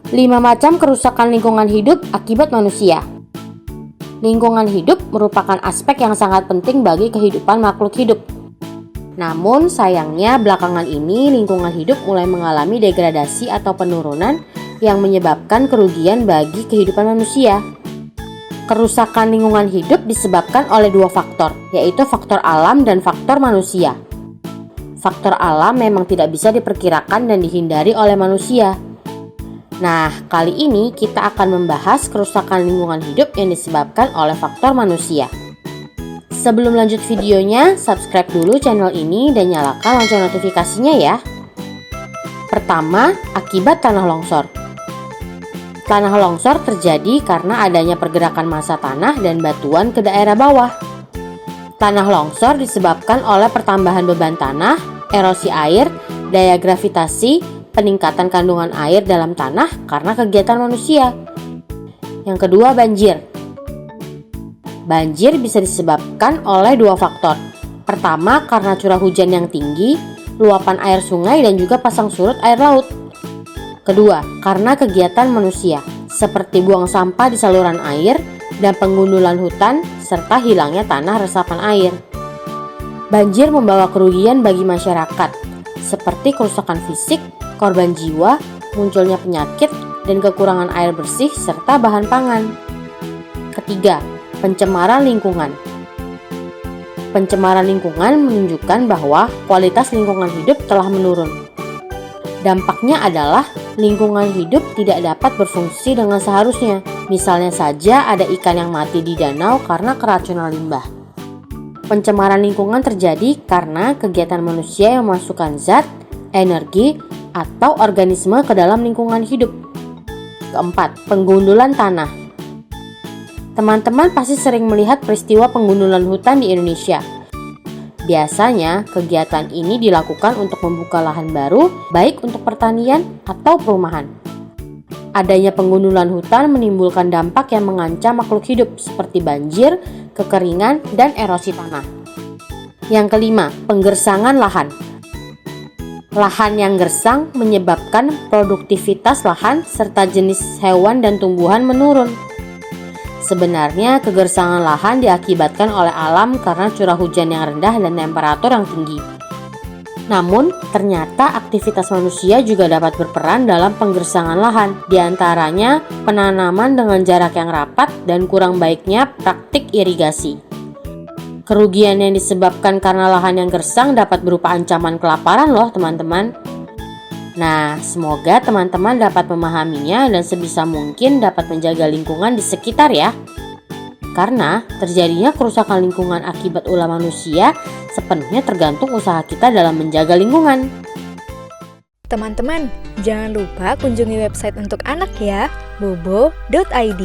5 macam kerusakan lingkungan hidup akibat manusia. Lingkungan hidup merupakan aspek yang sangat penting bagi kehidupan makhluk hidup. Namun sayangnya belakangan ini lingkungan hidup mulai mengalami degradasi atau penurunan yang menyebabkan kerugian bagi kehidupan manusia. Kerusakan lingkungan hidup disebabkan oleh 2 faktor, yaitu faktor alam dan faktor manusia. Faktor alam memang tidak bisa diperkirakan dan dihindari oleh manusia. Nah, kali ini kita akan membahas kerusakan lingkungan hidup yang disebabkan oleh faktor manusia. Sebelum lanjut videonya, subscribe dulu channel ini dan nyalakan lonceng notifikasinya ya. Pertama, akibat tanah longsor. Tanah longsor terjadi karena adanya pergerakan massa tanah dan batuan ke daerah bawah. Tanah longsor disebabkan oleh pertambahan beban tanah, erosi air, daya gravitasi, peningkatan kandungan air dalam tanah karena kegiatan manusia. Yang kedua, banjir. Banjir bisa disebabkan oleh 2 faktor. Pertama, karena curah hujan yang tinggi, luapan air sungai dan juga pasang surut air laut. Kedua, karena kegiatan manusia, seperti buang sampah di saluran air dan penggundulan hutan serta hilangnya tanah resapan air. Banjir membawa kerugian bagi masyarakat, seperti kerusakan fisik, korban jiwa, munculnya penyakit, dan kekurangan air bersih serta bahan pangan. Ketiga, pencemaran lingkungan. Pencemaran lingkungan menunjukkan bahwa kualitas lingkungan hidup telah menurun. Dampaknya adalah lingkungan hidup tidak dapat berfungsi dengan seharusnya. Misalnya saja ada ikan yang mati di danau karena keracunan limbah. Pencemaran lingkungan terjadi karena kegiatan manusia yang memasukkan zat, energi, atau organisme ke dalam lingkungan hidup. Keempat, penggundulan tanah. Teman-teman pasti sering melihat peristiwa penggundulan hutan di Indonesia. Biasanya, kegiatan ini dilakukan untuk membuka lahan baru, baik untuk pertanian atau perumahan. Adanya penggundulan hutan menimbulkan dampak yang mengancam makhluk hidup seperti banjir, kekeringan, dan erosi tanah. Yang kelima, penggersangan lahan. Lahan yang gersang menyebabkan produktivitas lahan serta jenis hewan dan tumbuhan menurun. Sebenarnya kegersangan lahan diakibatkan oleh alam karena curah hujan yang rendah dan temperatur yang tinggi. Namun, ternyata aktivitas manusia juga dapat berperan dalam penggersangan lahan, di antaranya penanaman dengan jarak yang rapat dan kurang baiknya praktik irigasi. Kerugian yang disebabkan karena lahan yang gersang dapat berupa ancaman kelaparan loh teman-teman. Nah, semoga teman-teman dapat memahaminya dan sebisa mungkin dapat menjaga lingkungan di sekitar ya. Karena terjadinya kerusakan lingkungan akibat ulah manusia sepenuhnya tergantung usaha kita dalam menjaga lingkungan. Teman-teman, jangan lupa kunjungi website untuk anak ya, bobo.id.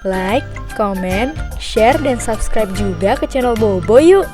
Like, komen, share, dan subscribe juga ke channel Bobo yuk!